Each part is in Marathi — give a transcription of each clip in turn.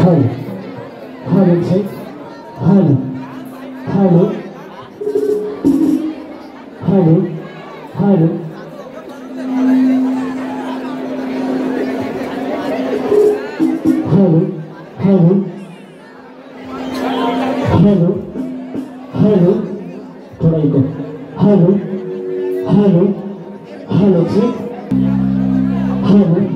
Hello, hello, check. Hello, hello, hello, hello. Hello, hello, hello, hello. थोड़ा eco. Hello, hello, hello, check. Hello.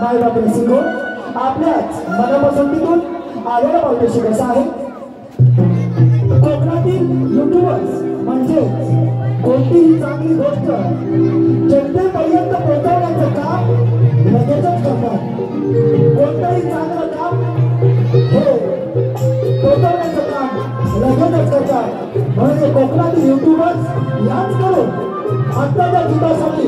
मायबाप रसिको आपल्याच मनापसंतीतून आलेला पावसाशी कसा आहे. कोकणातील युट्यूबर्स म्हणजे कोणतीही चांगली गोष्ट जनतेपर्यंत पोहोचवण्याचं काम लगेचच करतात. कोणतंही चांगलं काम हे पोहोचवण्याचं काम लगेचच करतात. म्हणजे कोकणातील युट्यूबर्स याच करून आत्ताच्या गीतासाठी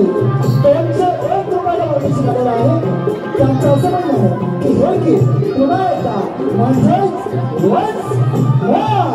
201 रुपयाला पाठीशी झालेला आहे. त्यांचं असं म्हणणं आहे की होय की पुन्हा एकदा म्हणजेच once more.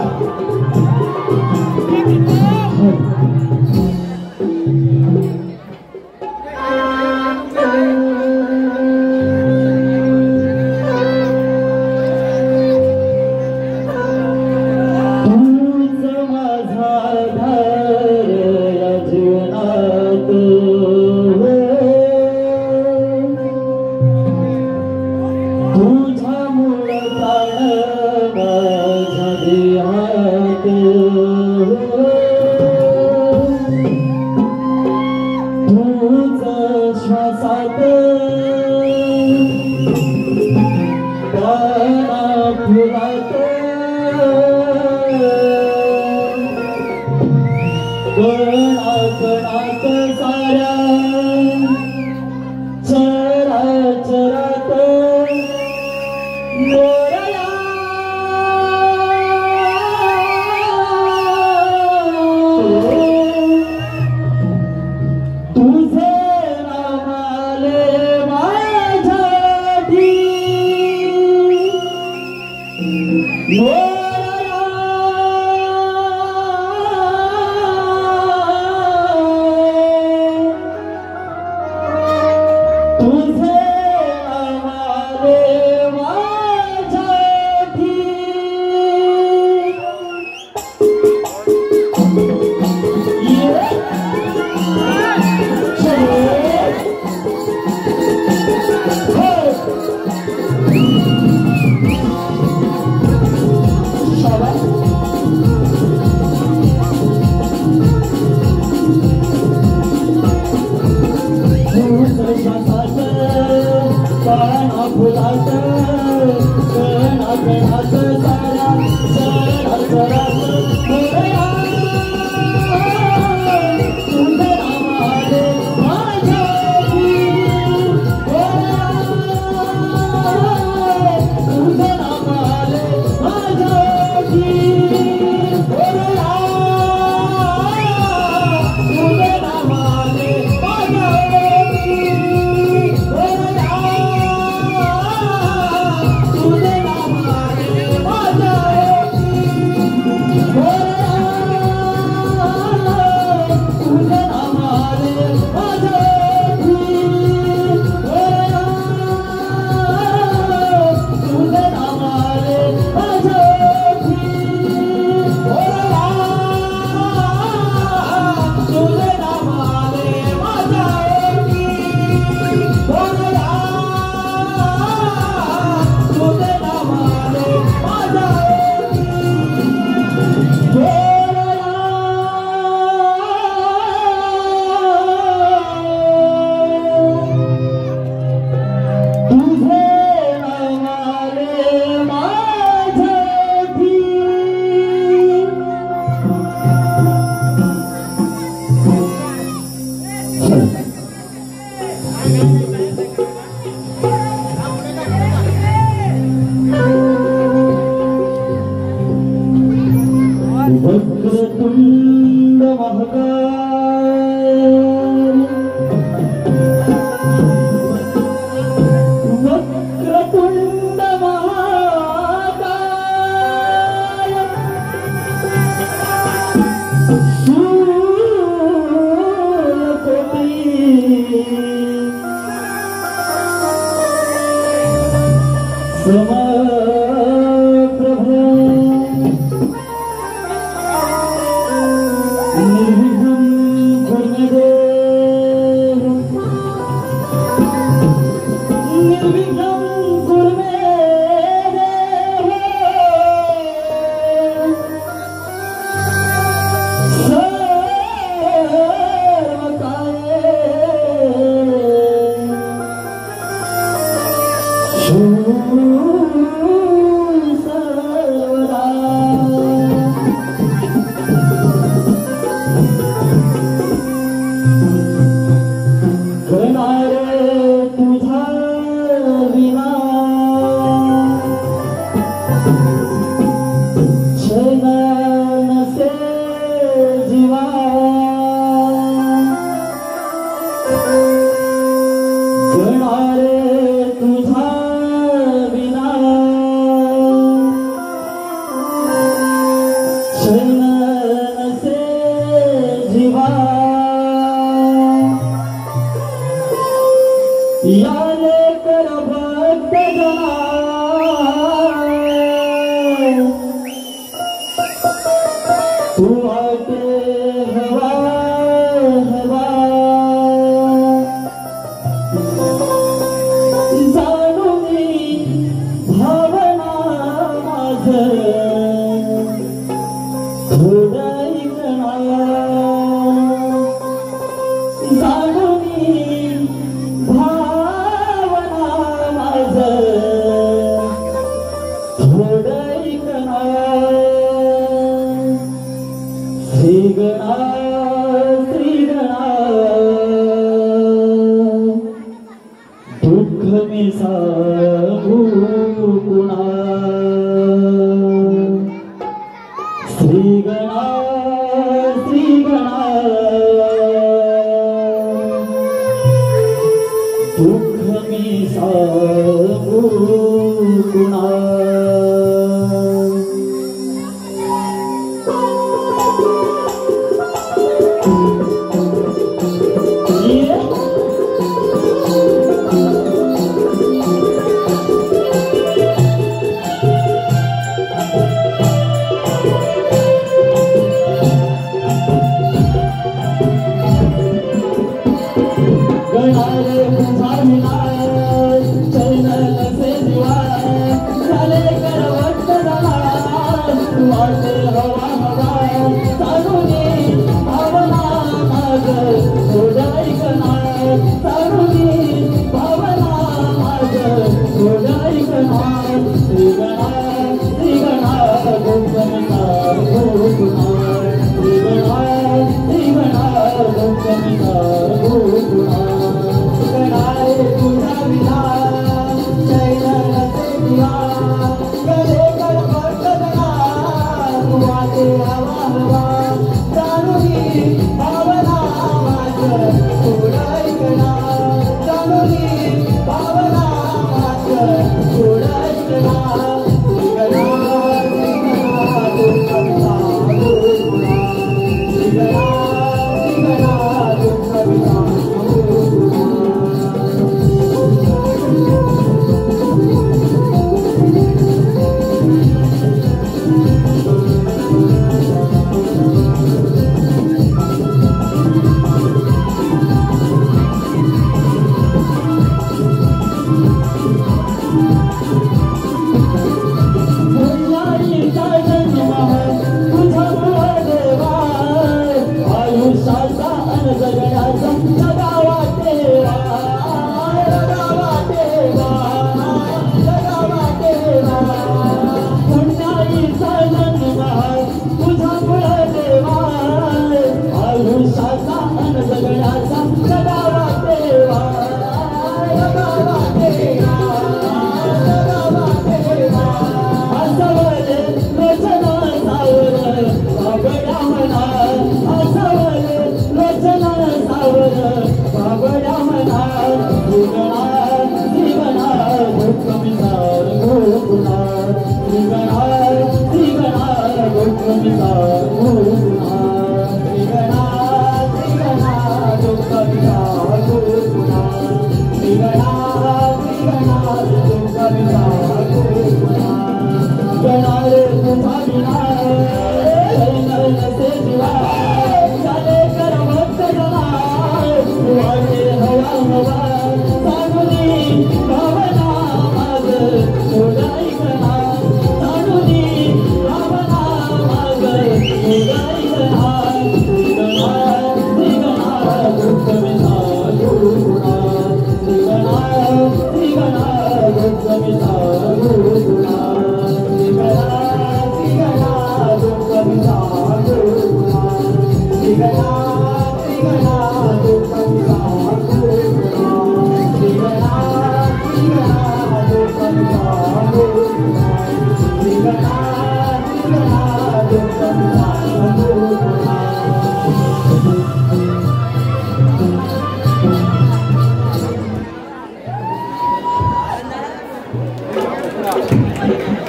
तुझे मी सांगू कुणा श्री गणा दुःख मी सांगू कुणा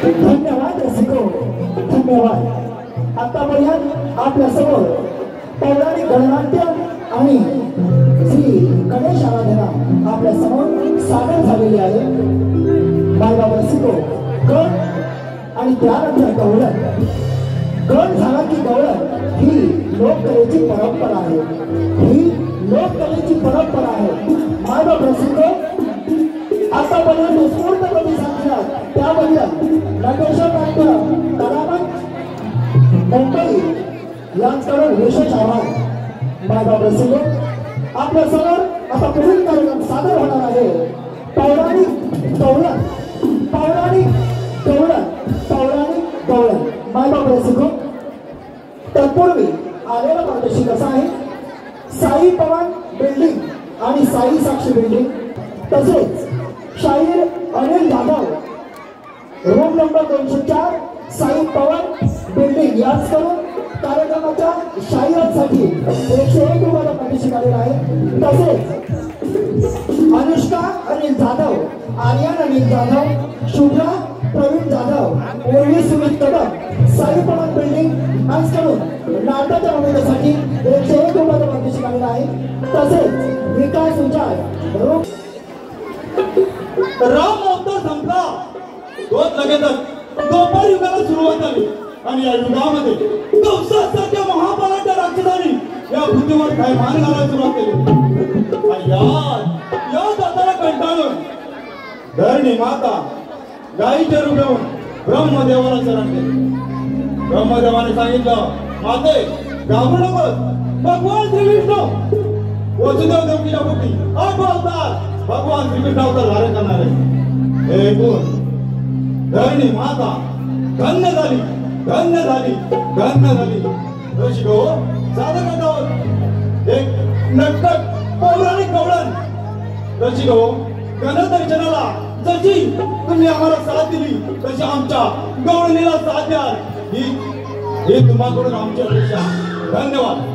धन्यवाद रसिको, धन्यवाद. आतापर्यंत आपल्या समोर पौराणिक गणनाट्य आणि श्री गणेश आराधना आपल्या समोर सादर झालेली आहे. बायबाबा रसिको, गण आणि त्यानंतर गवळण. गण झाला की गवळण ही लोककलेची परंपरा आहे. ही लोककलेची परंपरा आहे. मायबाप रसिको, आतापर्यंत उत्स्फूर्त प्रतिसाद दिला त्याबद्दल नटेश्वर नाट्य कलामंच मुंबई यांच्याकडून विशेष आभार. मायबाप रसिको, आपल्या समोर आता पुढील कार्यक्रम सादर होणार आहे. पौराणिक गवळण, पौराणिक गवळण, पौराणिक गवळण. मायबाप रसिको, तत्पूर्वी आलेला पारदर्शी कसा आहे. साई पवन बिल्डिंग आणि साई साक्षी बिल्डिंग तसेच शाहीर अनिल जाधव, रूम नंबर 204, साई पवन बिल्डिंग याच करून कार्यक्रमाच्या शाहिरांसाठी 101 रुपयाला पाठीशी आलेला आहे. तसेच अनुष्का अनिल जाधव, आर्यन अनिल जाधव, शुभ्रा प्रवीण जाधव, ओरवी सुमित कदम, साई पवन बिल्डिंग याच करून नाटकाच्या भूमिकेसाठी 101 रुपयाला पाठीशी आलेला आहे. तसेच विकास उजाड रूम राम अवतार संपला तोच लगेचच द्वापार युगाला सुरुवात झाली आणि या युगामध्ये कंसासारख्या महाबलाच्या राक्षसांनी या पृथ्वीवर काय मान घालायला सुरुवात केली. आणि या जाताला कंटाळून धरणी माता गाईचे रूप घेऊन ब्रह्मदेवाला शरण केले. ब्रह्मदेवाने सांगितलं, माते घाबरू नकोस, भगवान श्रीविष्णू वसुदेव देवकीच्या पोटी 8 अवतार भगवान श्रीकृष्ण अवतार धारण करणार आहे. हे ऐकून धरणी माता धन्य झाली, धन्य झाली, धन्य झाली. ऋषिको सादर करत आहोत एक नटखट पौराणिक गवळण. ऋषिको गणदर्शनाला जशी तुम्ही आम्हाला साथ दिली तशी आमच्या गवळणीला साथ द्याल ही तुम्हाकडून आमची अपेक्षा. धन्यवाद.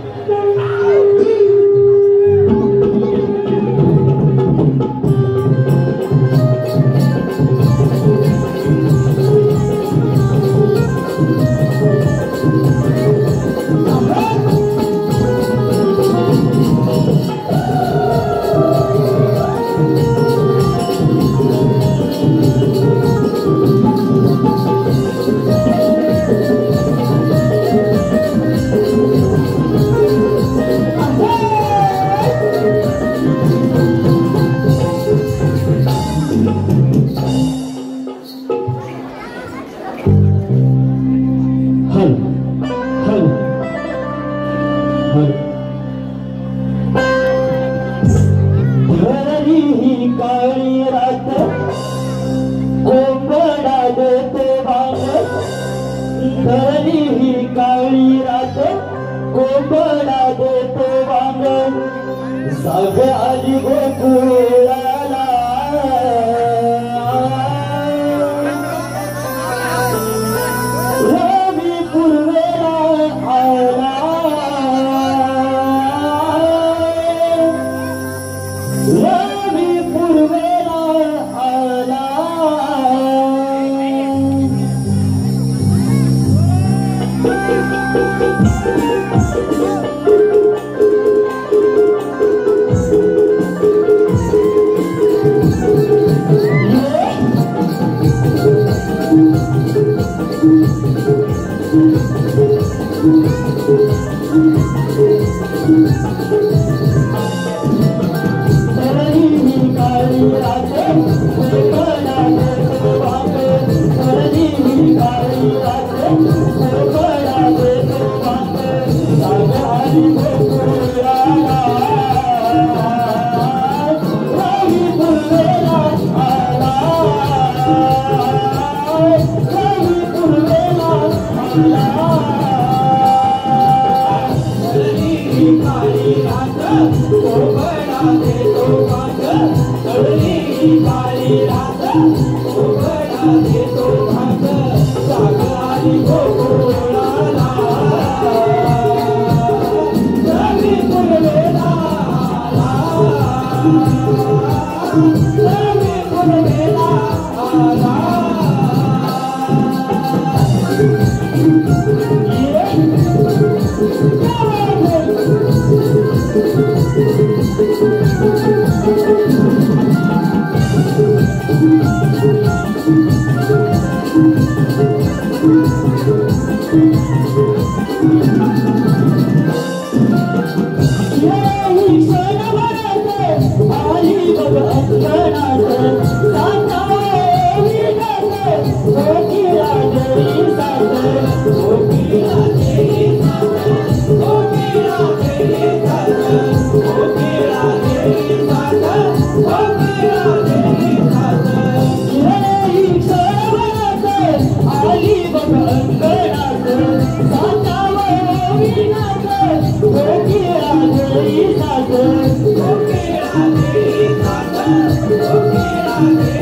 Okay.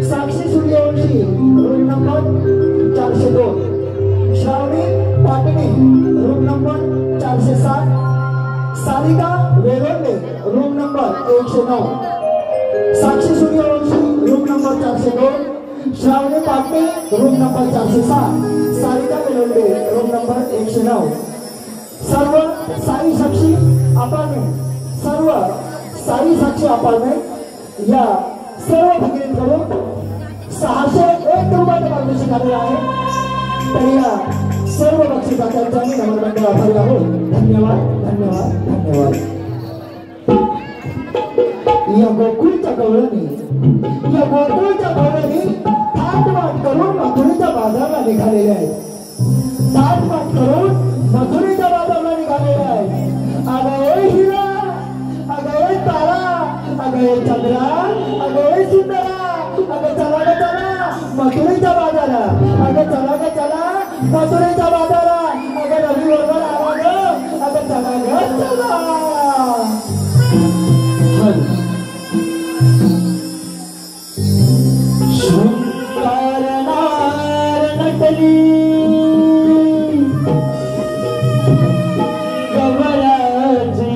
Sakshi Suryavanshi room number 402, Shravani Patni room number 407, Sarika Vegonde room number 109, Sakshi Suryavanshi room number 402, Shravani Patni room number 407, Sarika Vegonde room number 109, सर्व साई साक्षी अपार्टमेंट, सर्व साई साक्षी अपार्टमेंट या सर्व भगिनींकडून 601 रुपयाचं पारितोषिक आलेलं आहे. तर या सर्व बक्षिसाच्या आम्ही नम्रपणे आभारी आहोत. धन्यवाद धन्यवाद धन्यवाद. या गोकुळच्या गवळणी थाटमाट करून मथुरेच्या बाजारला निघालेले आहेत. थाटमाट करून मथुरेच्या बाजारला निघालेले आहेत. अगं हिरा, अगं तारा, अगं चंद्रा, अगं सुंदरा, अगं चला ग चला मथुरेच्या बाजारा, अगं चला ग चला मथुरेच्या बाजारा, अगं रवी बरोबर आला ग, अगं चला ग चला. शृंगार नार नटली गवळाची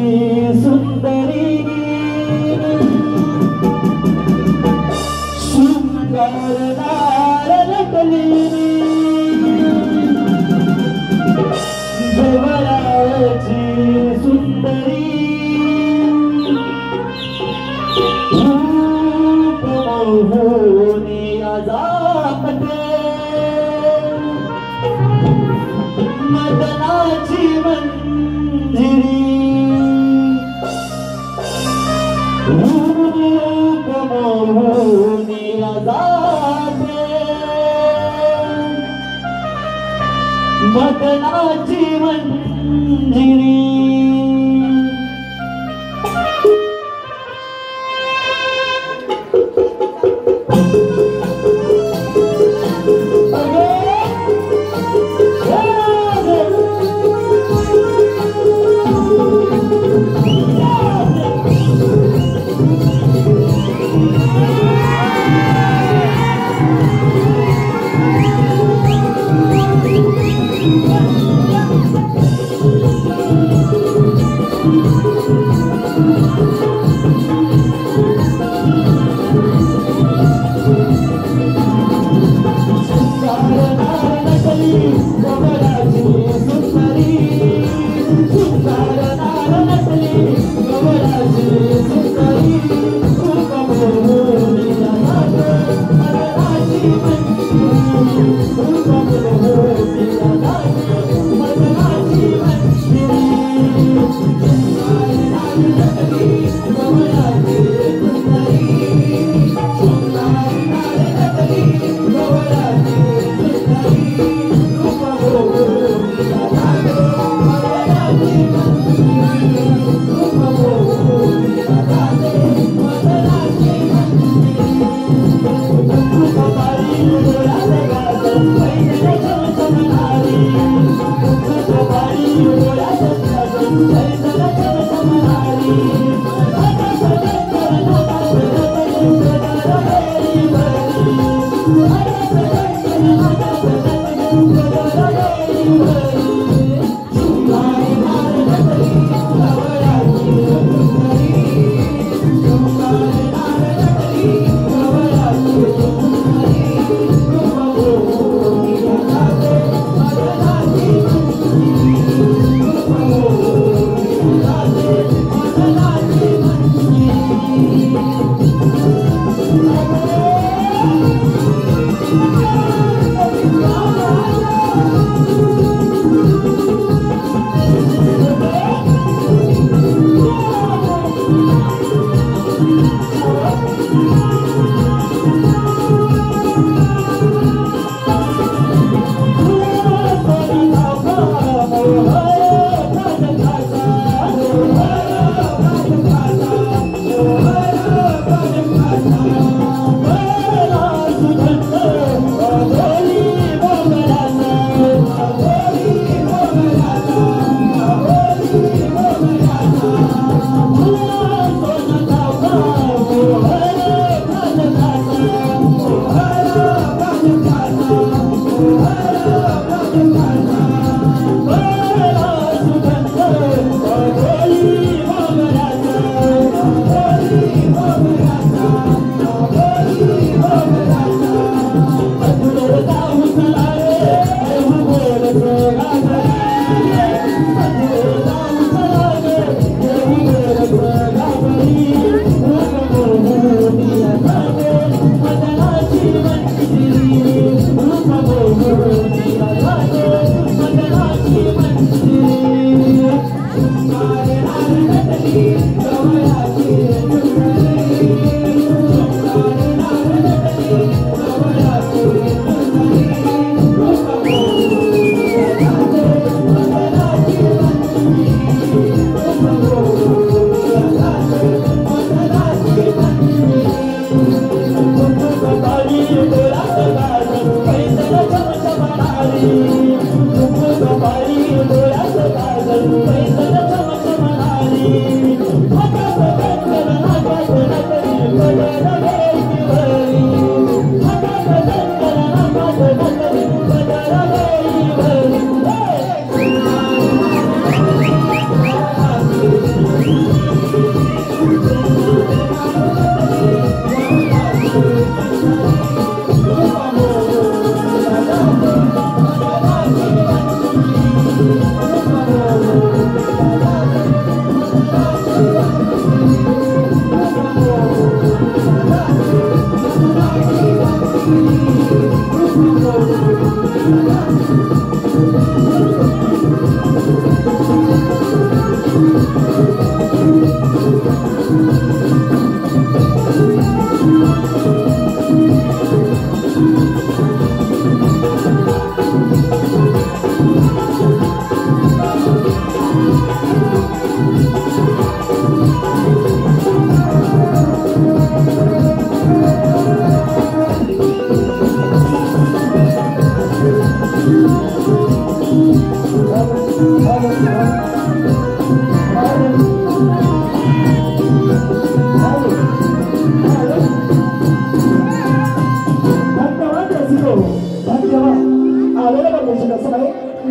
सुंदरी, शृंगार नार नटली गवळाची सुंदरी, रूप मोहनी अजापते मदनाची मंजिरी, रूप मोहनी अजापते मदनाची मंजिरी.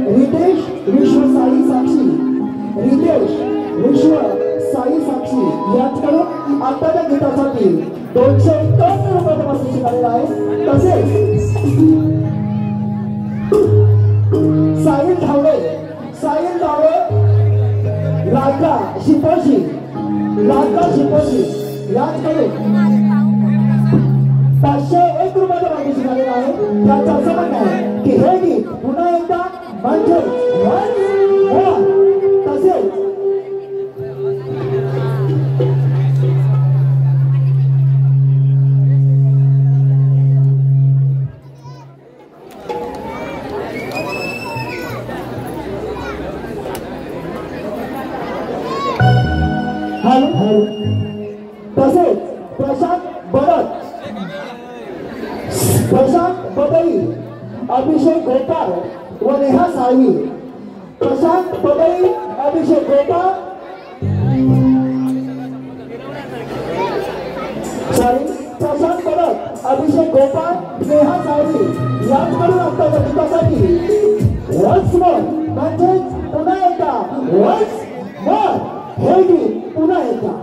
रितेश विश्व साई साक्षी, रितेश विश्व साई साक्षी यांच्याकडून आताच्या गीतासाठी 251 रुपये पासून आलेला आहे. तसेच साहिल धावडे लाडका शिपोशी यांच्याकडून 501 रुपये पासून आलेला आहे. त्याचा असं म्हणणं आहे की हे गीत पुन्हा एकदा म्हणजे तसेच प्रशांत बदई, अभिषेक गोपाळ व नेहा साळवी. प्रशांत बदई, अभिषेक गोपाळ प्रशांत बदक, अभिषेक गोपाळ, नेहा साळवी यांच्याकडून आत्ताच्या गीतासाठी वन्स मोर म्हणजेच पुन्हा एकदा वन्स मोर हे गीत पुन्हा एकदा.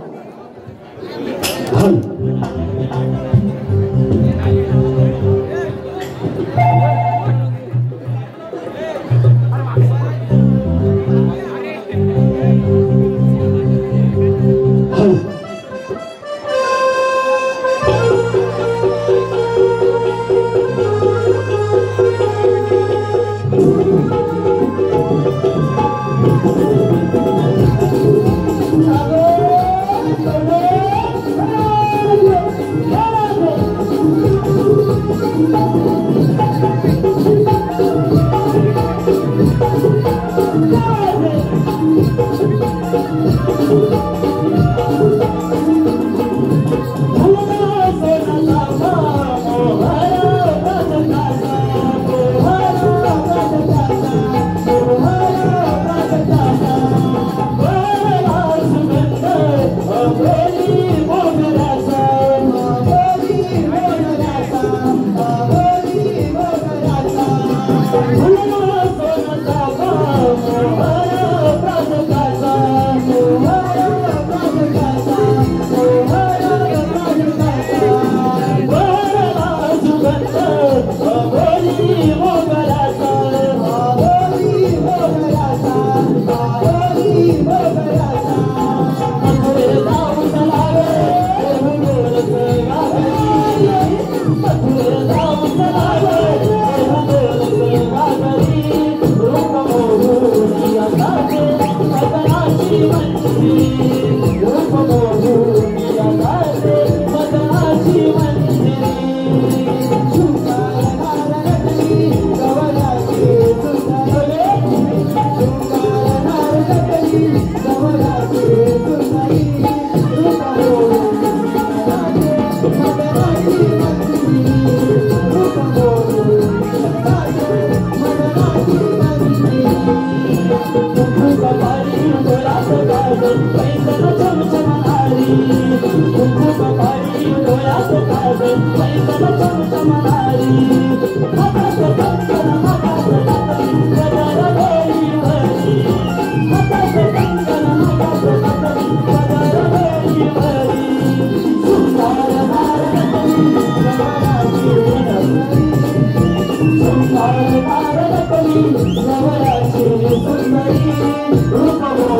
Rupa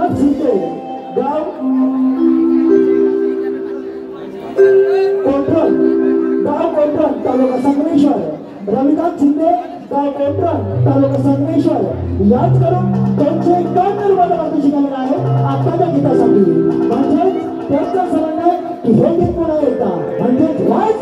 रविकांत शिंदे गाव कोंढरण तालुका संगमेश्वर. रविकांत शिंदे गाव कोंढरण तालुका संगमेश्वर. याच करून 251 रुपये पारितोषिक आलेलं आहे आत्ताच्या गीतासाठी. म्हणजे त्यांचं सरण आहे की हे गीत पुन्हा एकदा म्हणजेच वाच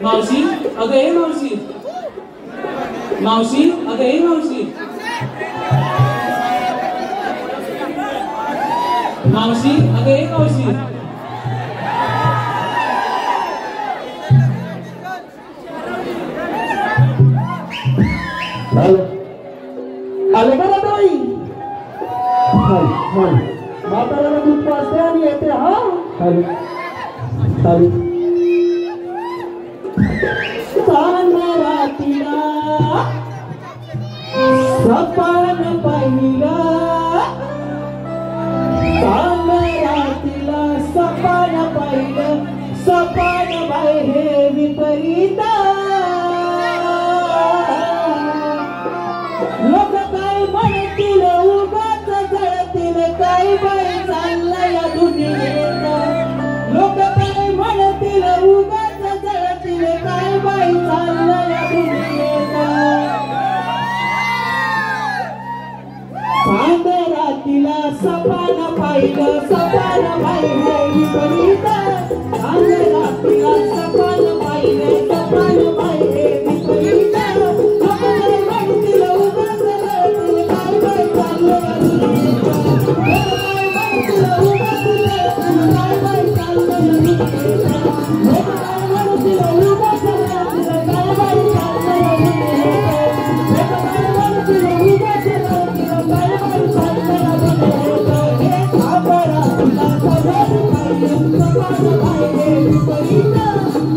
मावशी अगं हे मावशी मावशी अगं हे मावशी मावशी अगं हे मावशी आले का ताई म्हाताऱ्याला दूध पाजते आणि येते हा चालू चालू रातीला सपान पाहिला रातीला सपान पाहिलं सपान बाहेर विपरीता लोक काय म्हणतील उगाच जळतील काय बाई चाललंय या दुनियेत लोक काय म्हणतील उगाच जळतील काय बाई चाललंय या दुनियेत पाहिलं सपान पाहिलं विपरीत चांगला तिला सपान पाहिलं सपान पाहिलं विपरीत लोक काय म्हणतील उगाच रडतील काय काय चाललंय या दुनियेत लोक काय म्हणतील उगाच रडतील काय काय चाललंय या दुनियेत लोक काय म्हणतील उगाच रडतील काय काय चाललंय या दुनियेत लोक काय म्हणतील उगाच रडतील काय काय चाललंय या दुनियेत हे सापडा तुला सपान पाहिलं सपान पाहिलं विपरीत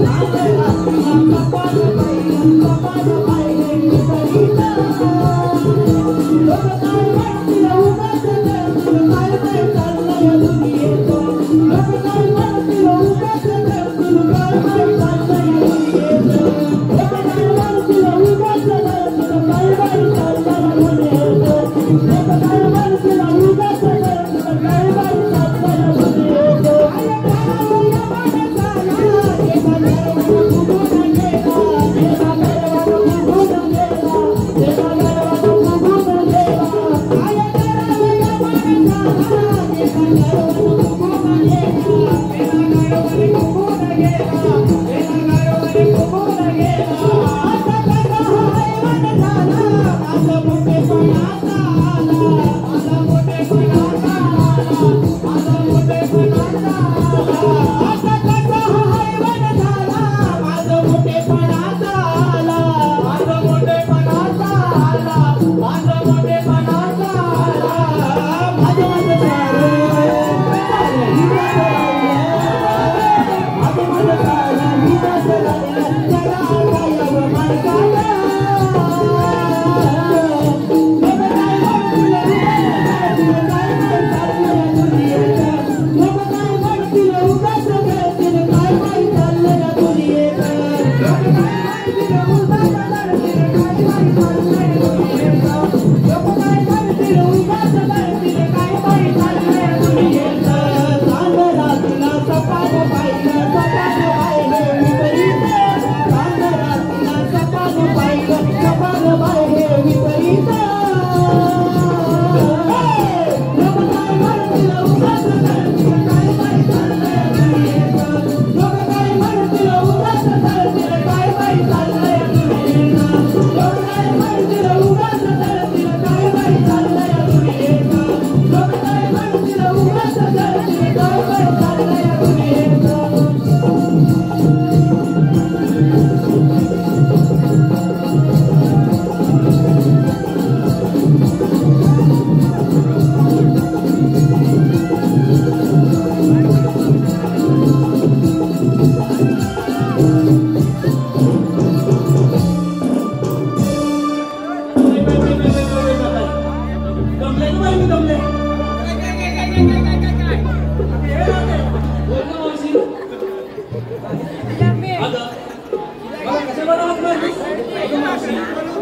चांगला तिला सपान पाहिलं सपान पाहिलं विपरीत लोक काय म्हणतील उगाच रडतील काय काय चाललंय या दुनियेत लोक काय म्हणतील उगाच रडतील काय काय चाललंय या दुनियेत लोक काय म्हणतील उगाच रडतील काय काय चाललंय या दुनियेत लोक काय म्हणतील उगाच रडतील काय काय चाललंय या दुनियेत आया काळाला माणसाला देवा गरवाला फुगून गेला देवा गरवाला फुगून गेला देवा गरवाला फुगून गेला आया काळाला माणसाला देवा गरवाला फुगून गेला देवा गरवाला फुगून गेला देवा गरवाला फुगून गेला आता कसा हाय माणसाला माझा मोठेपणाचा आला माझा मोठेपणाचा आला माझा मोठेपणाचा आला आता कसा हाय माणसाला माझा मोठेपणाचा आला माझा मोठेपणाचा आला माझा मोठेपणाचा आला माझं माझं सारं हिराचं राहिलं माझं माझं सारं हिराचं राहिलं त्याला आता यावं माणसाला लोक काय म्हणतील उगाच रडतील काय काय चाललंय या दुनियेत लोक काय म्हणतील उगाच रडतील काय काय चाललंय या दुनियेत लोक काय म्हणतील उगाच रडतील काय काय चाललंय या दुनियेत चांगला तिला सपान पाहिलं सपान पाहिलं विपरीत चांगला तिला सपान पाहिलं सपान पाहिलं विपरीत लोक काय म्हणतील उगाच रडतील काय काय चाललंय या दुनियेत लोक काय म्हणतील उगाच रडतील काय काय चाललंय या दुनियेत लोक काय म्हणतील उगाच रडतील काय काय चाललंय या दुनियेत लोक काय म्हणतील उगाच रडतील काय काय चाललंय या दुनियेत बोल ना मावशी. अगं, मला कशाला हात मारलीस? अगं मावशी,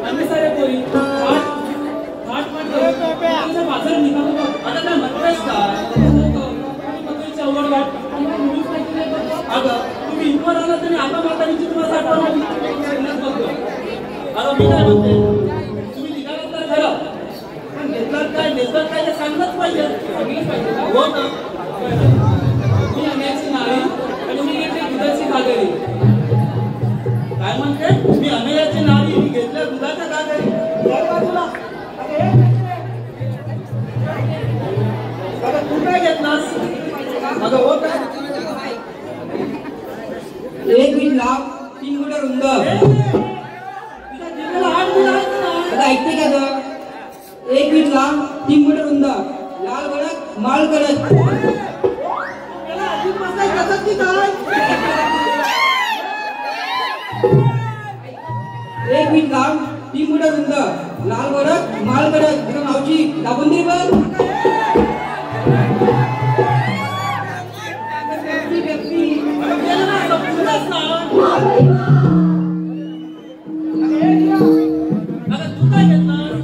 आम्ही सारे पोरी थाट करून तुझ्या बाजारात निघालो बघ. आता काय म्हणतेस का? मथुरेची अवघड वाट आम्हाला मुलीच माहिती नाही बघ. अगं, तुम्ही इथवर आलात आणि आता म्हातारीची तुम्हाला आठवण आली. बघ. अगं मी काय म्हणते, तुम्ही निघालात तर खरं, पण घेतलात काय नेसलात काय ते सांगलंच पाहिजे. सांगितलंच पाहिजे का? हो ना. मी अन्याची नाळी आणि मी घेतली दुधाची घागरी. काय म्हणते? मी अन्याची नाळी मी घेतल्या दुधाच्या घागरी. बाजूला अगं तू काय घेतलास? अगं हो काय? 1 फीट लांब 3 मीटर रुंद तुझ्या जिभेला हात गुण आहेत ना? आता ऐकते का गं 1 फीट लांब 3 मीटर रुंद लाल कडक माळ कडक त्याला अजून बसायचं कसं की काय? 1 फीट लांब 3 मीटर रुंद लाल कडक माळ कडक अगं मावशी दाबून दे बघ अगं गेलं ना, संपूर्णच ना. अगं तू काय घेतलास?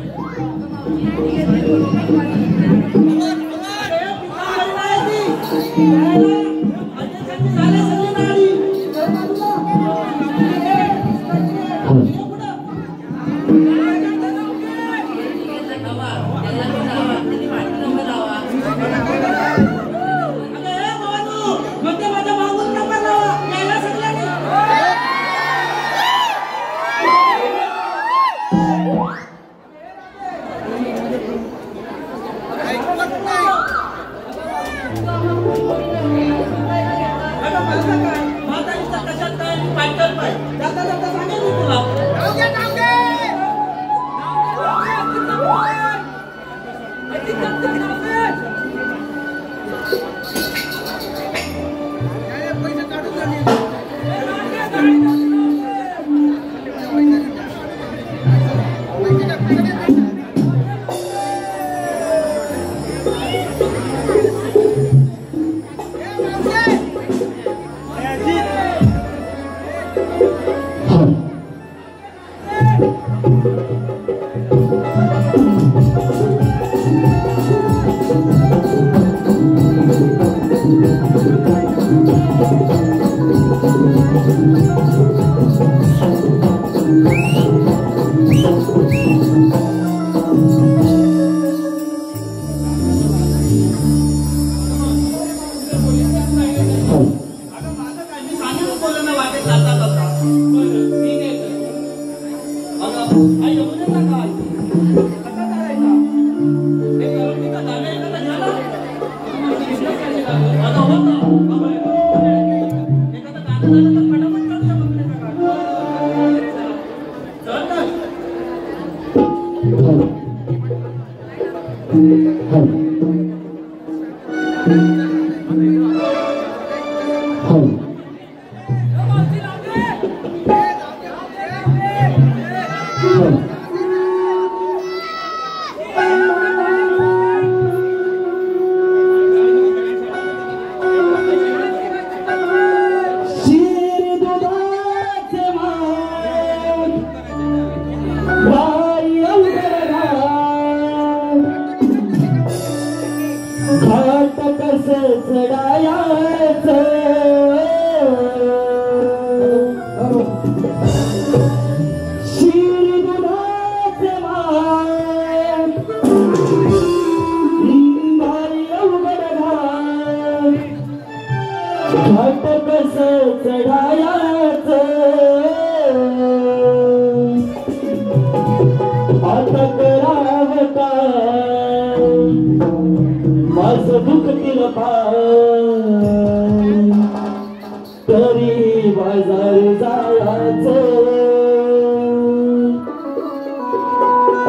तरी बाजार जायचं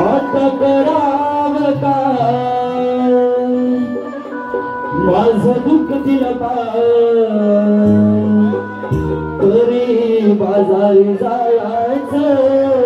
आता करावं काय माझं दुःख दिलं तरी बाजार जायचं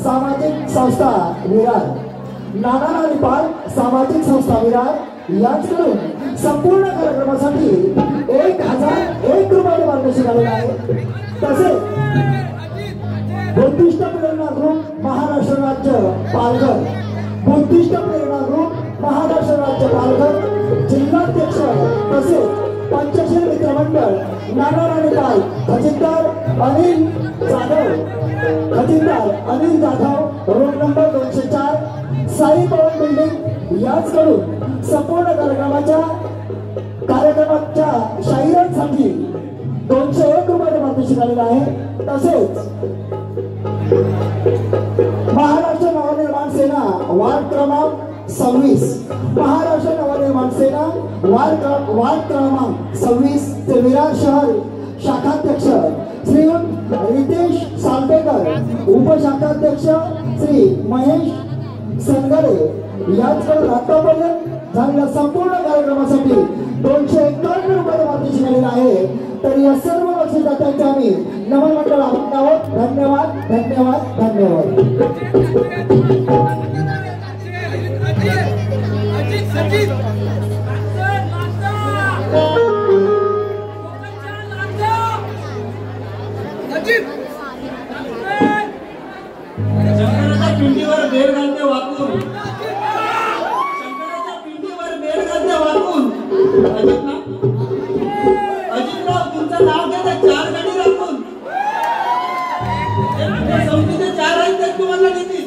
सामाजिक संस्था विरार, नाना निपाल सामाजिक संस्था विरार यांच्याकडून संपूर्ण कार्यक्रमासाठी 1001 रुपये मार्गदर्शन आलेलं आहे. तसेच बुद्धिस्ट प्रेरणा ग्रुप महाराष्ट्र राज्य पालघर, बुद्धिस्ट प्रेरणा ग्रुप महाराष्ट्र राज्य पालघर जिल्हाध्यक्ष तसेच पंचशील मित्रमंडळ नाना निपाल खजिनदार अनिल जाधव रोड नंबर 204 साई पवन बिल्डिंग याचकडून संपूर्ण कार्यक्रमाच्या शाहिरांसाठी 201 रुपये मार्गदर्शन आलेलं आहे. तसेच महाराष्ट्र नवनिर्माण सेना वार्ड क्रमांक 26, महाराष्ट्र नवनिर्माण सेना वार्ड क्रमांक 26 ते विरार शहर शाखाध्यक्ष श्रीयुत रितेश सालपेकर, उपशाखाध्यक्ष श्री महेश सनगरे याचकडून आतापर्यंत झालेल्या संपूर्ण कार्यक्रमासाठी 251 रुपये मार्गदर्शन आलेलं आहे. तर या सर्व बक्षिसदात्यांचे आम्ही नमन मंडळ आहोत. धन्यवाद धन्यवाद धन्यवाद. शंकराच्या पिंडीवर बेड घालते वाकून, शंकराच्या पिंडीवर बेड घालते वाकून. अजितराव तुमचं नाव घ्या 4 गाडी राखून. समजीचे 4 आहेत ते तुम्हाला देतील.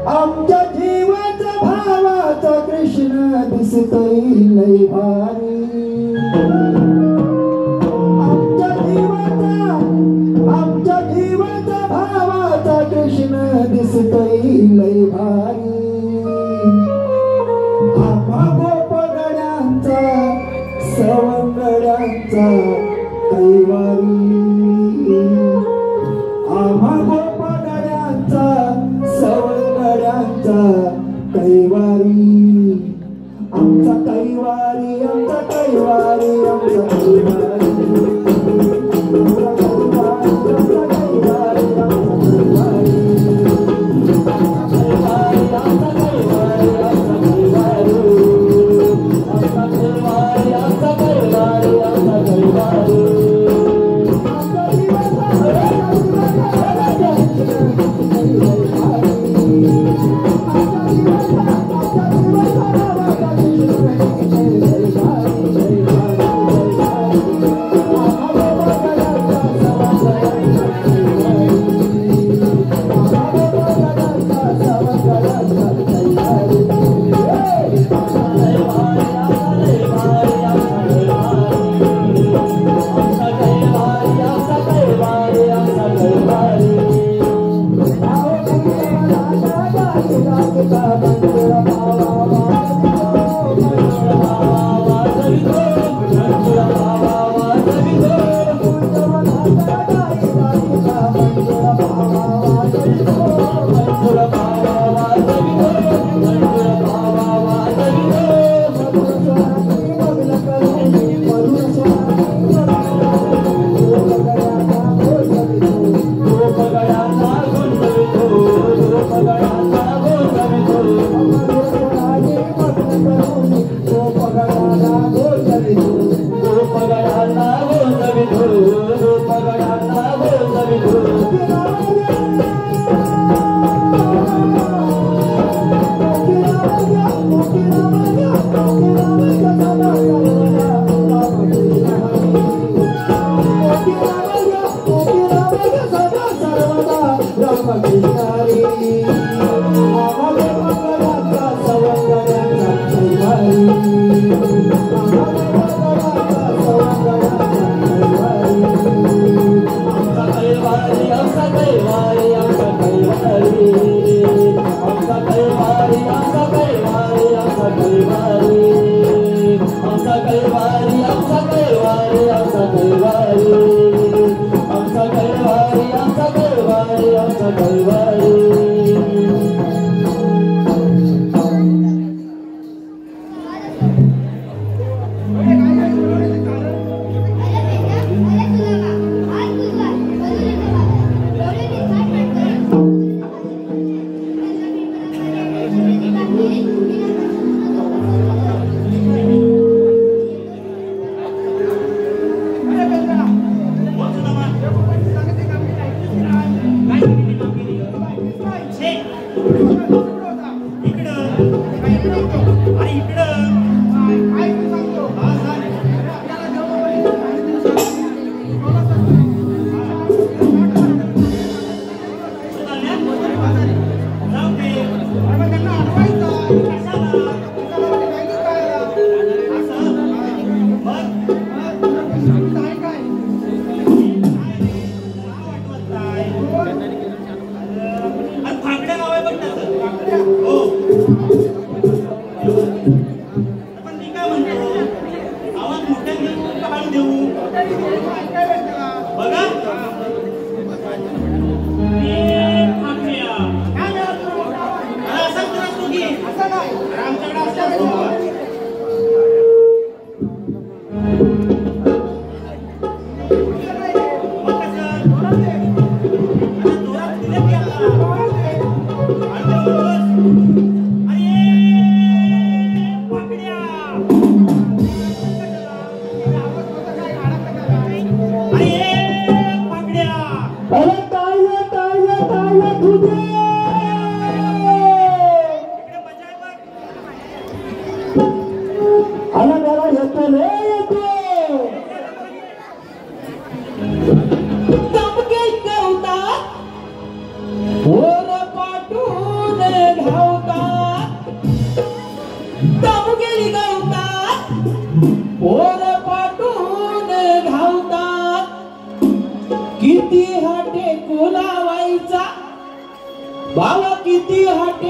आमच्या जीवाचा भावाचा कृष्ण दिसतोय लय भारी आमच्या जीवाचा भावाचा कृष्ण दिसतोय लय भारी आम्हा गोपगड्यांचा सवंगड्यांचा कैवारी आम्हा गोपगड्यांचा सवंगड्यांचा कैवारी आमचा कैवारी आमचा कैवारी आमचा कैवारी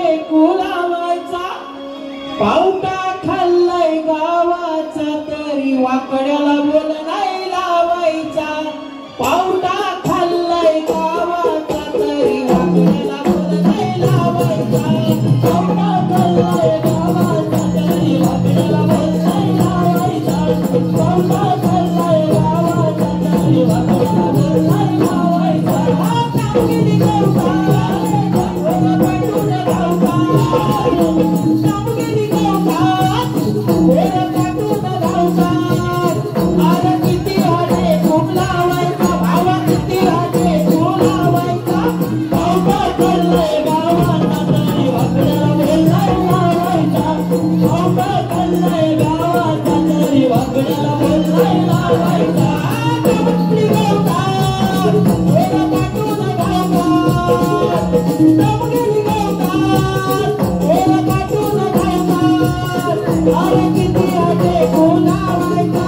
टेकूलावायचा पावटा खाल्लाय गावाचा तरी वाकड्याला बोल नाही लावायचा पावटा खाल्लाय गावाचा तरी वाकड्याला बोल नाही लावायचा पावटा खाल्लाय गावाचा तरी वाकड्याला बोल नाही लावायचा पावटा खाल्लाय गावाचा तरी वाकड्याला बोल नाही लावायचा कामगिरी गवकार पटून गवकार कामगिरी गवकार पटून गवकार अरे किती हाडे खूप लावायचा भावा किती हाडे खूप लावायचा पावटा खाल्लाय गावाचा तरी वाकड्याला बोल नाही लावायचा पावटा खाल्लाय गावाचा तरी वाकड्याला बोल नाही लावायचा कामगिरी गवकार पटून गवकार कामगिरी गवकार पटून गवकार अरे किती हाडे खूप लावायचा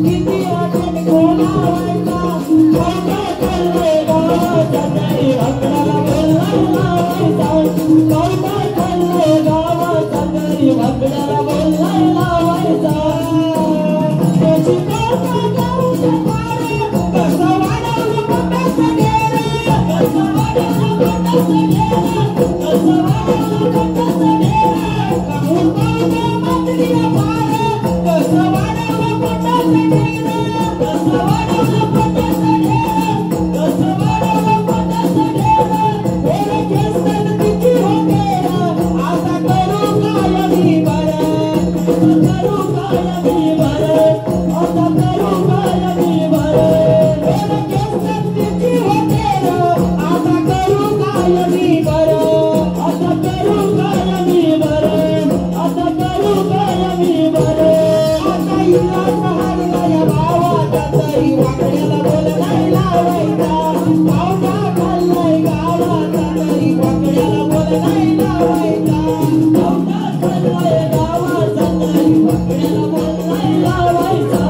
किती हाडे खूप लावायचा पावटा खाल्लाय गावाचा तरी वाकड्याला बोल नाही लावायचा पावटा खाल्लाय गावाचा तरी वाकड्याला बोल नाही लावायचा त्याची पावटा गावच्या पारे कसं वाढवलं पोटाचं डेरं कसं वाढवलं पोटाचं डेरं कसं वाढवलं पोटाचं डेरं काहून पावटा मांजरीला पारं कसं वाढवलं पोटाचं डेरं कसं वाढवलं पोटाचं डेरं कसं वाढवलं पोटाचं डेरं डेरं केसन तिची होतेरं आता करू काय मी बरं करू काय मी बरं आता करू काय मी बरं डेरं केसन तिची होतेरं आता करू काय मी बरं आता करू काय मी बरं आता करू काय मी बरं आता इलाज हरलाय भावाचा तरी वाकड्याला बोल नाही लावायचा पावटा खाल्लाय गावाचा तरी वाकड्याला बोल नाही लावायचा पावटा खाल्लाय गावाचा तरी वाकड्याला बोल नाही लावायचा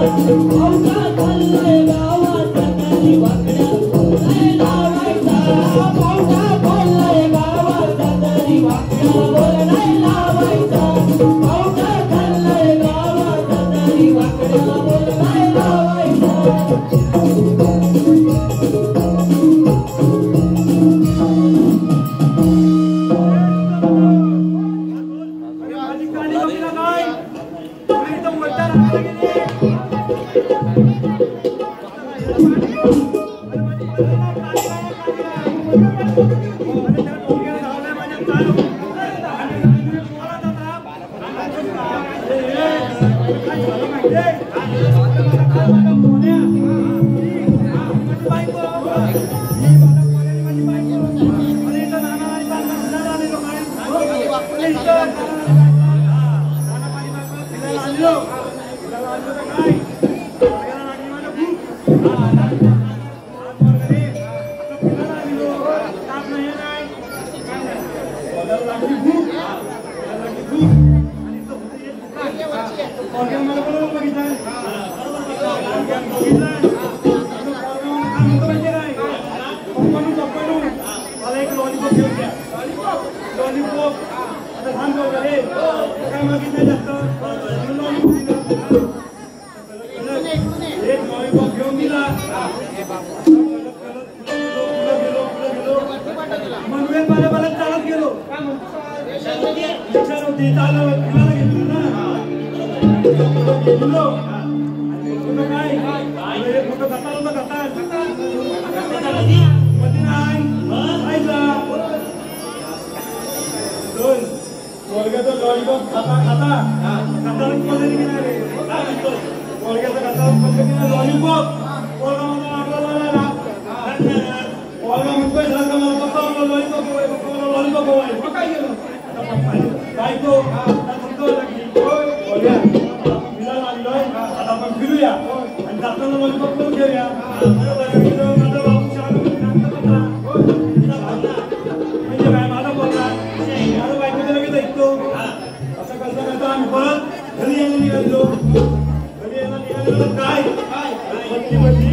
पावटा खाल्लाय गावाचा तरी वाकड्याला बोल नाही लावायचा पावटा खाल्लाय गावाचा तरी वाकड्याला बोल नाही लावायचा पावटा खाल्लाय गावाचा तरी वाकड्याला बोल नाही लावायचा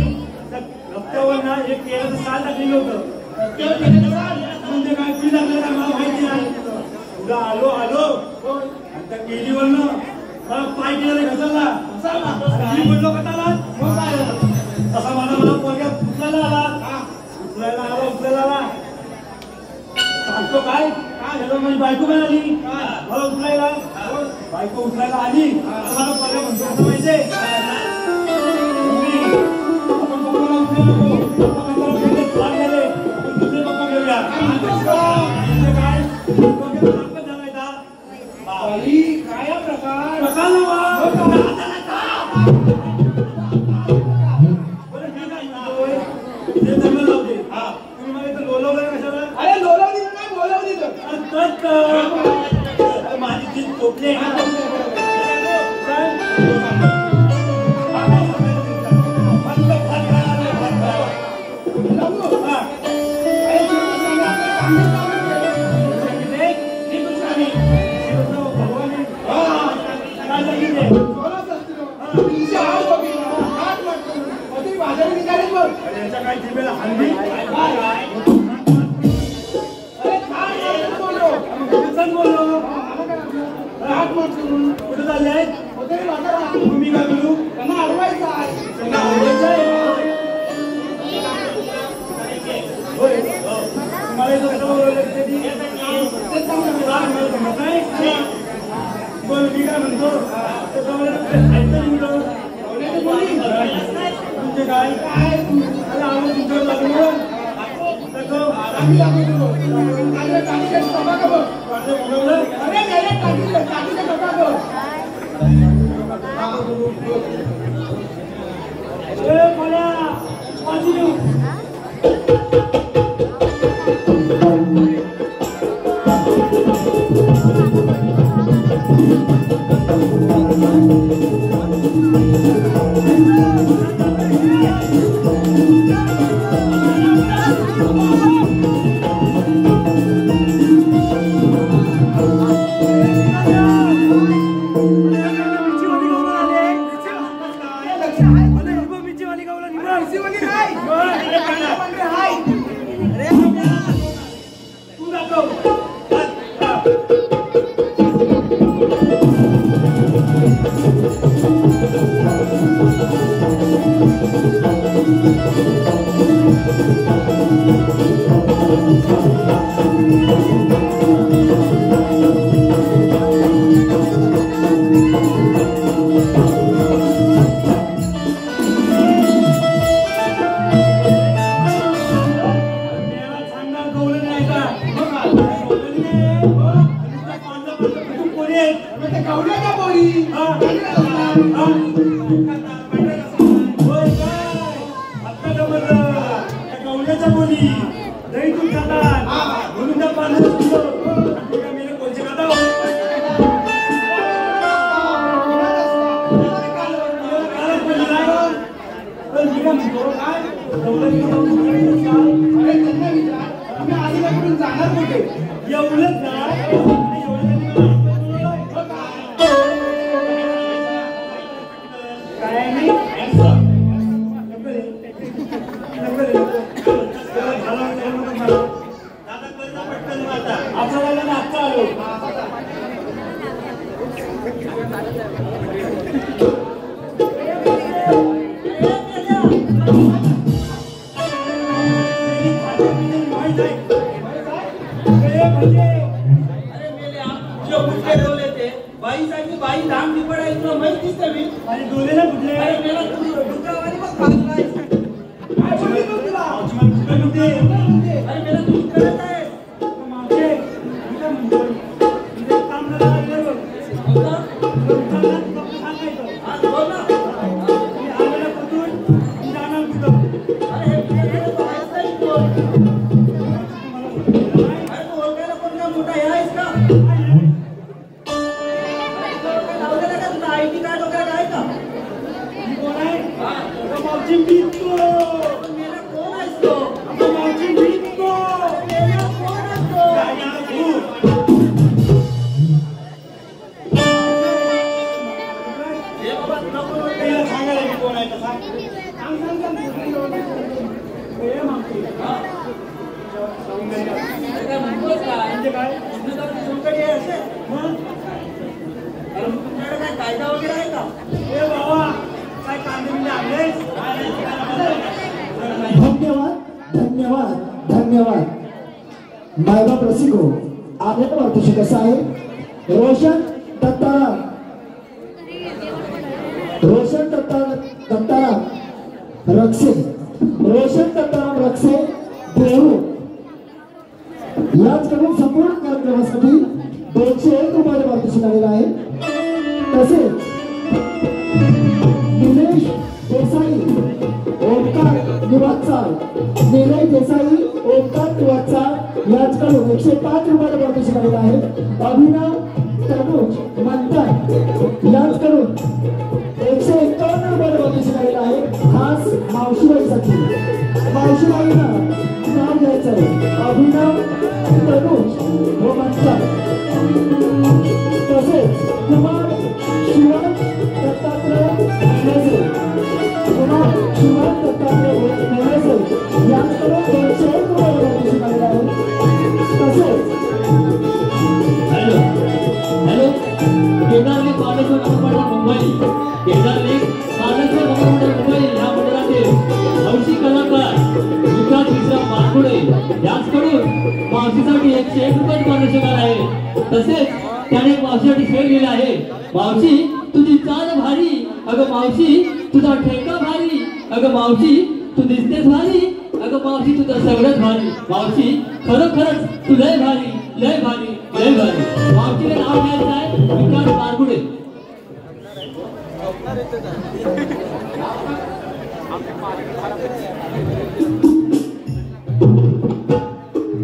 रस्त्यावर ना एक केळाचं साल टाकलेलं होतं. म्हणजे काय फी लागलं मला माहिती नाही. तुला आलो आता केलीवरनं मला पाय केलं घसरला मी बोललो का त्याला तसा मला पोरग्या उचलायला आला सांगतो काय झालं माझी बायको काय आली मला उचलायला बायको उचलायला आली मला पोरग्या म्हणतो असं पाहिजे आपण पप्पाला उचलू दुसरे पप्पा घेऊया काय काय प्रकार माझी जीत चोपले काय जिभेला हल्ली कुठे चालले तुम्ही काय करू त्यांना बोल मी काय म्हणतो तुमचे काय आम्ही तुमच्यावर लागलो मायबाप रसिको आपल्या वाटूशी कसं आहे रोशन दत्ताराम रक्षे देऊ याचकडून संपूर्ण कार्यक्रमासाठी 201 रुपये पारितोषिक आलेलं आहे. तसेच निलेश देसाई ओंकार निवासचाल याचकडून 105 रुपये पारितोषिक आलेलं आहे. अभिनव तनुज मंथन याचकडून 151 रुपये पारितोषिक आलेलं आहे. खास मावशीबाईसाठी मावशीबाईंना नाव घ्यायचं आहे अभिनव तनुज व मंथन. तसेच कुमार शिवम दत्तात्रय मेहसे यांच्याकडून 201 रुपये पारितोषिक आलेलं आहे. तसेच हॅलो केदार लेक बालेश्वर नगरपालिका मुंबई या मंडळातील हौशी कलाकार विकास विश्राम मारकुडे यांच्याकडून मावशीसाठी 101 रुपये पारितोषिक आहे. तसेच त्याने मावशीसाठी शेर लिहिला आहे मावशी तुझी चाल भारी अगं मावशी तुझा ठेका भारी अगं मावशी तू दिसतेस भारी अगं मावशी तुझं सगळंच भारी मावशी खरोखरच तू लय भारी लय भारी लय भारी. मावशीला नाव घ्यायचं आहे विकास मारकुडे.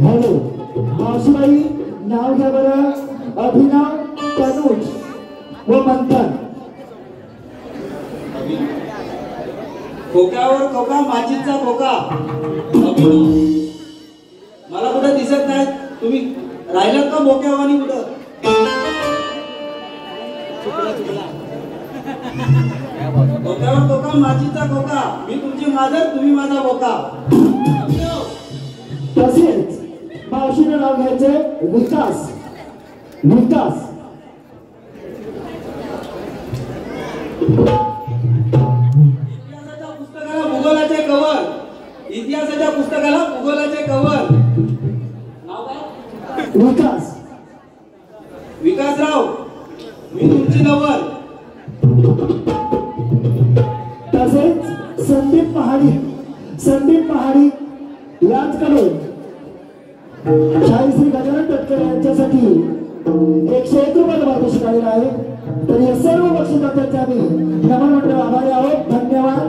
हॅलो मावशीबाई नाव घ्या बरं अभिनव तनुज व मंथन. खोक्यावर खोका माझीचा खोका मला कुठं दिसत नाही तुम्ही राहिलात का मोक्यावानी कुठं खोक्यावर खोका माझीचा खोका मी तुमची माझा तुम्ही माझा बोका. तसेच मावशीने नाव घ्यायचे विकास इतिहासाच्या पुस्तकाला भूगोलाचे कवर नाव काय विकासराव मी तुमची नवल. तसेच संदीप पहाडी याचकडून शाहीश्री गजानन तटकर यांच्यासाठी 101 रुपये पारितोषिक आलेलं आहे. तर या सर्व बक्षिसांचे आम्ही नमन मंडळ आभारी आहोत. धन्यवाद.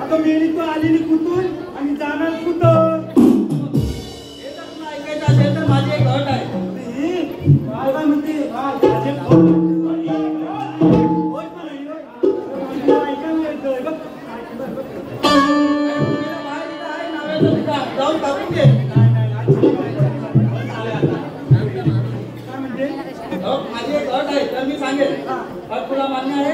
आता मेली तो आलेली कुठून आणि जाणार कुठं हे जर तुला ऐकायचं असेल तर माझी एक अट आहे. काय म्हणते जाऊन टाकून घे. माझी एक अट आहे तर मी सांगेल अट तुला मान्य आहे.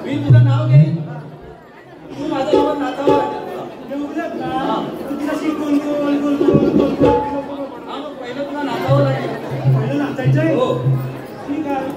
मी तुझं नाव घेईन तू माझ्यासोबत नाचावं लागेल तुला. मग पहिलं तुला नाचावं लागेल. हो ठीक आहे.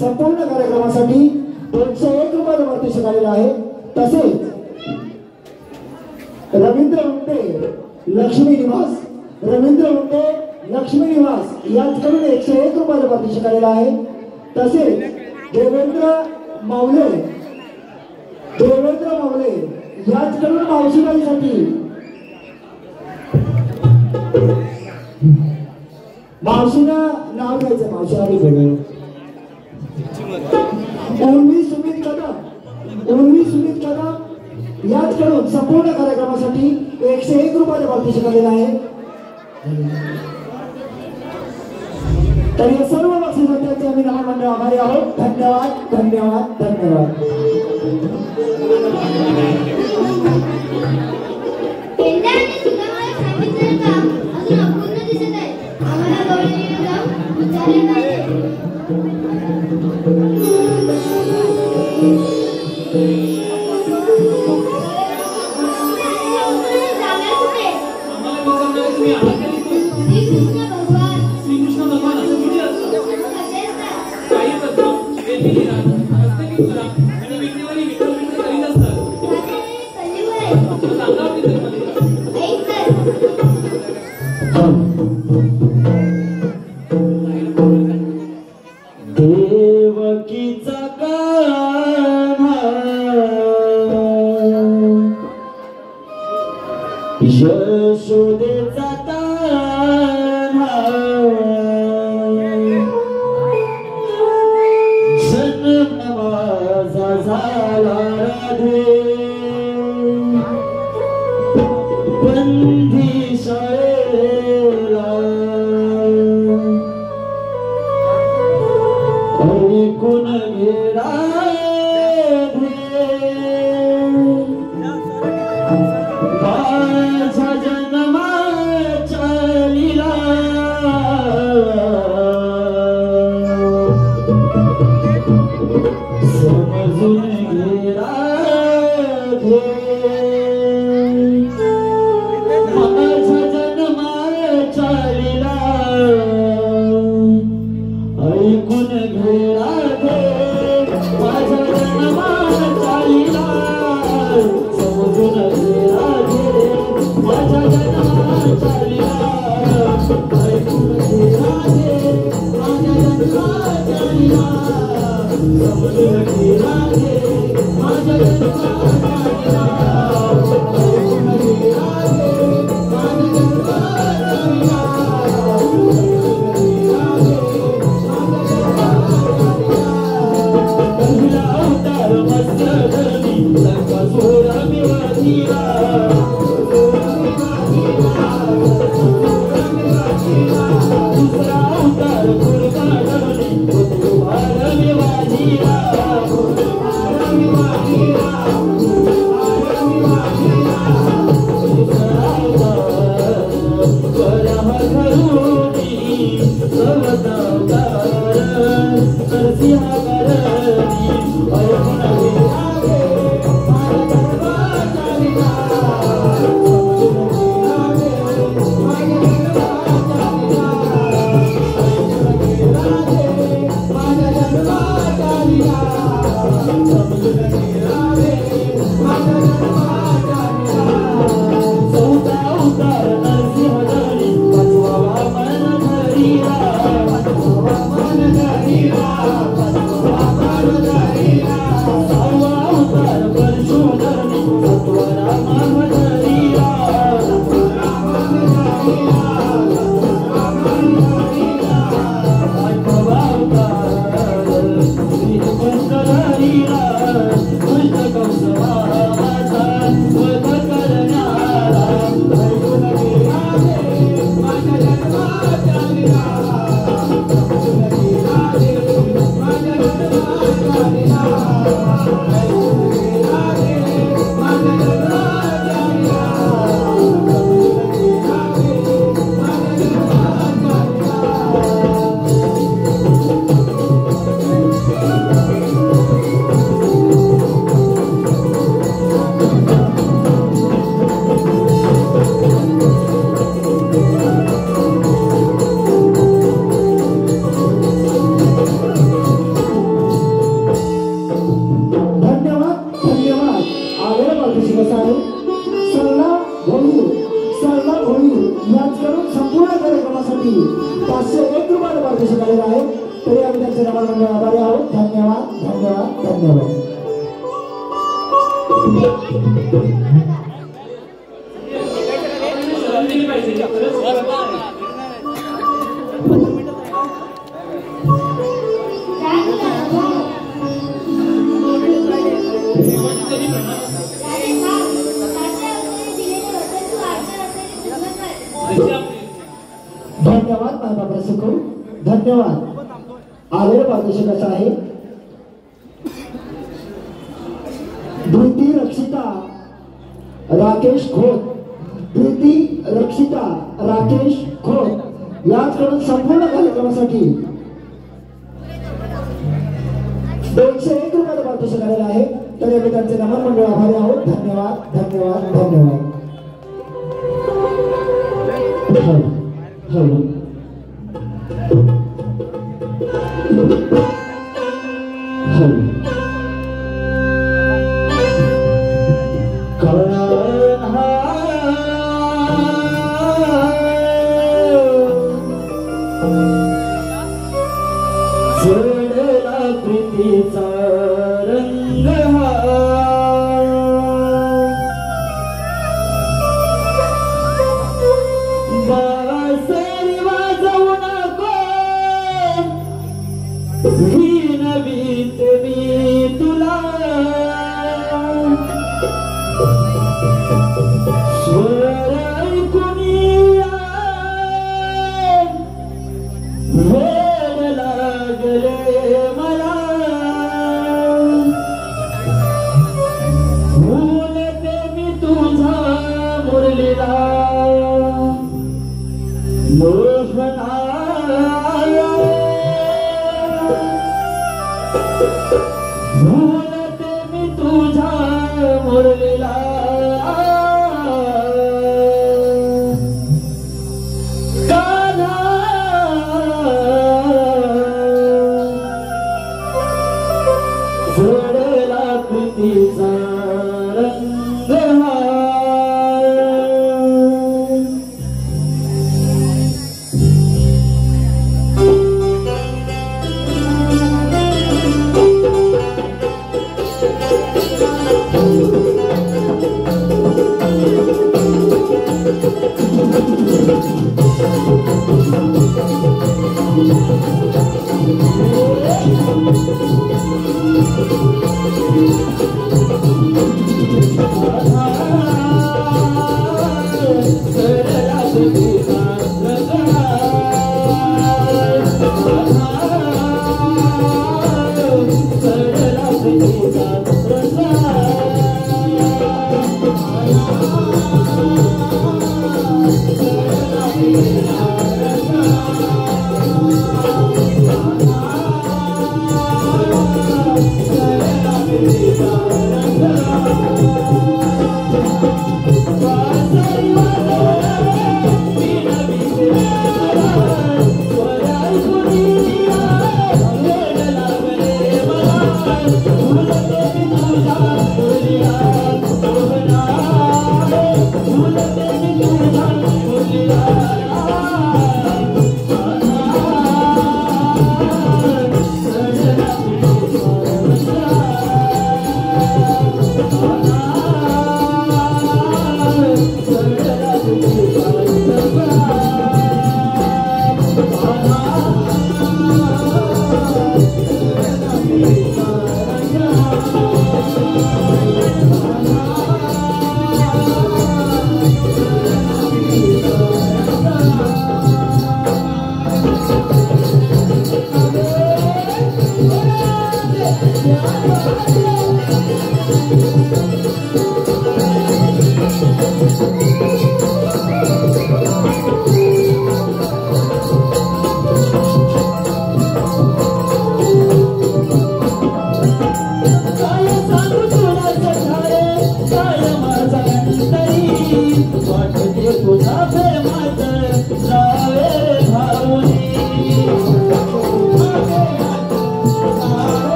संपूर्ण कार्यक्रमासाठी 201 रुपये पारितोषिक आलेलं आहे. तसेच रवींद्र उंटे लक्ष्मी निवास यांच्याकडून 101 रुपये पारितोषिक आलेलं आहे. तसेच देवेंद्र मावले यांच्याकडून मावशीबाईसाठी मावशीनं नाव घ्यायचं. मावशी बोलून उर्वी सुमित कदम याचकडून संपूर्ण कार्यक्रमासाठी 101 रुपये पारितोषिक आलेलं आहे. तर या सर्व बक्षिसांचे आम्ही महामंडळ आभारी आहोत. धन्यवाद धन्यवाद धन्यवाद. देवकीचा कान्हा यशोदेचा तान्हा जन्म माझा झाला राधे बंदी शाळेला ऐकून घे राधे माझ्या जन्माच्या लीला समजून घे राधे माझ्या जन्माच्या लीला ऐकून घे राधे माझ्या जन्माच्या लीला समजून घे राधे माझ्या जन्माच्या लीला ऐकून घे राधे माझ्या जन्माच्या लीला समजून घे राधे माझ्या जन्माच्या लीला ऐकून घे राधे माझ्या जन्माच्या लीला पहिला अवतार मस्त धरणी लंका सोडा मी वाजीला दुसरा अवतार दुर्गा धरणी उभार मी वाजीला दुसरा अवतार बरा घरुणी सर्वता नरसिंहा करणी निमित्तांचे नमन आभारी आहोत. धन्यवाद धन्यवाद धन्यवाद. दिली पाहिजे धन्यवाद माता प्रसुको. धन्यवाद. आलेलं पारितोषिक असं आहे. धृती रक्षिता राकेश खोत. धृती रक्षिता राकेश खोत याचकडून संपूर्ण कार्यक्रमासाठी 201 रुपयाला पारितोषिक आलेलं आहे. तर आम्ही त्यांचे नमन मंडळ आभारी आहोत. धन्यवाद धन्यवाद धन्यवाद. प्रीतीचा रंग बासरी वाजवू नको ही नवीत मी तुला स्वर ऐकून वेळ लागले मला भूलते मी तुझा मुरलीला मोहना भूलते मी तुझा मुरलीला जोडला प्रीतीचा रंग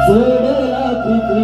सोडला किती